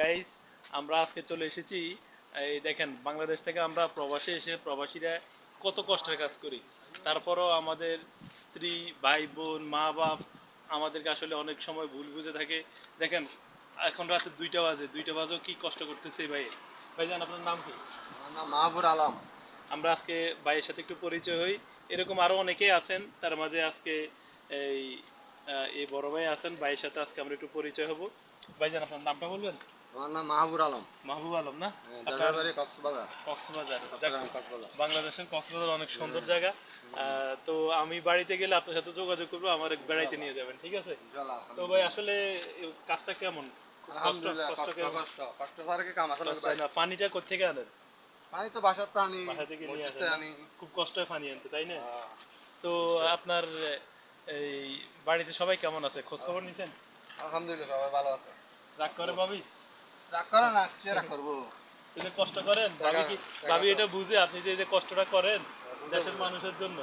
Guys, আমরা আজকে চলে এসেছি। এই দেখেন, বাংলাদেশ থেকে আমরা প্রবাসে এসে প্রবাসীরা কত কষ্টের কাজ করি। তারপরও আমাদের স্ত্রী, ভাই, বোন, মা বাপ আমাদেরকে আসলে অনেক সময় ভুল বুঝে থাকে। দেখেন, এখন রাতে 2টা বাজে, 2টা বাজেও কি কষ্ট করতেছে এই ভাই। ভাইজান, আপনার নাম কি? আমার নাম মাহবুর আলম। আমরা আজকে ভাইয়ের সাথে একটু পরিচয় হই। এরকম আরও অনেকেই আছেন, তার মাঝে আজকে এই এই বড় ভাই আছেন, ভাইয়ের সাথে আজকে আমরা একটু পরিচয় হব। ভাইজান, আপনার নামটা বলবেন? আমার নাম মাহবুর আলম। মাহবুব আলম না? দেশের আপনার বাড়ি কক্সবাজার। কক্সবাজার। যাক, চট্টগ্রাম কক্সবাজার। বাংলাদেশের কক্সবাজার অনেক সুন্দর জায়গা। তো আমি বাড়িতে গেলে আপনার সাথে যোগাযোগ করবো, আমার বেড়াইতে নিয়ে যাবেন, ঠিক আছে? ইনশাআল্লাহ, তো ভাই, আলহামদুলিল্লাহ। আসলে এই কাজটা কেমন? খুব কষ্ট আলহামদুলিল্লাহ, কষ্ট কষ্ট কেমন? কষ্ট কষ্ট ছাড়া কি কাম আছে নাকি কষ্ট ভাই? হয় না? পানিটা কোত্থেকে আনেন? পানি তো বাসার তো আনি, বাসা থেকে নিয়ে মসজিদ আসেন থেকে না? আনি। খুব কষ্ট হয় পানি আনতে, তাই না? আহ, তো আপনার এই বাড়িতে সবাই কেমন আছে, খোঁজ খবর নিছেন? আলহামদুলিল্লাহ, সবাই ভালো আছে। রাগ করে ভাবি? রাগ করে না, সে রাগ করবো। এই যে কষ্ট করেন, ভাবি কি ভাবি এটা বুঝে আপনি যে এই যে কষ্টটা করেন বুঝে দেশের বুঝে। মানুষের জন্য,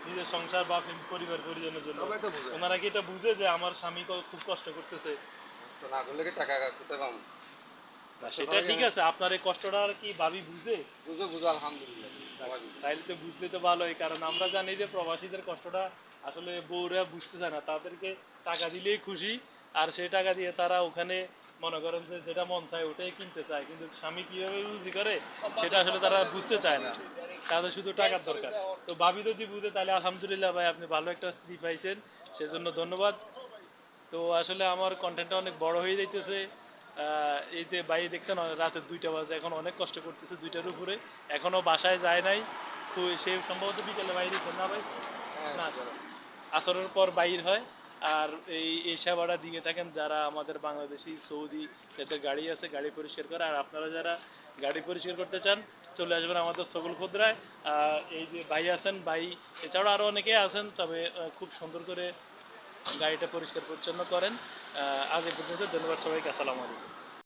নিজের সংসার বা পরিবার পরিজনের জন্য? সবাই তো বুঝে। ওনারা কি এটা বুঝে যে আমার স্বামী খুব কষ্ট করতেছে? কষ্ট না করলে কি টাকা কোথায় পাবো? না, কষ্ট সেটা ছাড়া ঠিক কি- আছে, আপনার এই কষ্টটা আর কি ভাবি বুঝে? বুঝে বুঝে, আলহামদুলিল্লাহ সবাই বুঝে। তাইলে তো বুঝলে তো ভালোই, কারণ আমরা জানি যে প্রবাসীদের কষ্টটা আসলে বউরা বুঝতে চায় না, তাদেরকে টাকা দিলেই খুশি। আর সেই টাকা দিয়ে তারা ওখানে মনে করেন যে যেটা মন চায় ওটাই কিনতে চায়, কিন্তু স্বামী কীভাবে রুজি করে সেটা আসলে তারা বুঝতে চায় না, তাদের শুধু টাকার দরকার। তো ভাবি যদি বুঝে তাহলে আলহামদুলিল্লাহ ভাই, আপনি ভালো একটা স্ত্রী পাইছেন, সেজন্য ধন্যবাদ। তো আসলে আমার কন্টেন্টটা অনেক বড় হয়ে যাইতেছে। এই যে ভাই দেখছেন, রাতে 2টা বাজে, এখন অনেক কষ্ট করতেছে 2টার উপরে, এখনও বাসায় যায় নাই। সে সম্ভবত বিকেলে বাইরে দিচ্ছেন না ভাই? হ্যাঁ, না, আসরের পর বাইর হয়। আর এই সেবাটা দিয়ে থাকেন যারা আমাদের বাংলাদেশি, সৌদি, যাদের গাড়ি আছে, গাড়ি পরিষ্কার করে। আর আপনারা যারা গাড়ি পরিষ্কার করতে চান, চলে আসবেন আমাদের সকল খুদ্রায়। এই যে ভাই আছেন, ভাই এছাড়াও আরও অনেকেই আছেন, তবে খুব সুন্দর করে গাড়িটা পরিষ্কার পরিচ্ছন্ন করেন। আজ এ পর্যন্ত, ধন্যবাদ সবাইকে, আসসালামু আলাইকুম।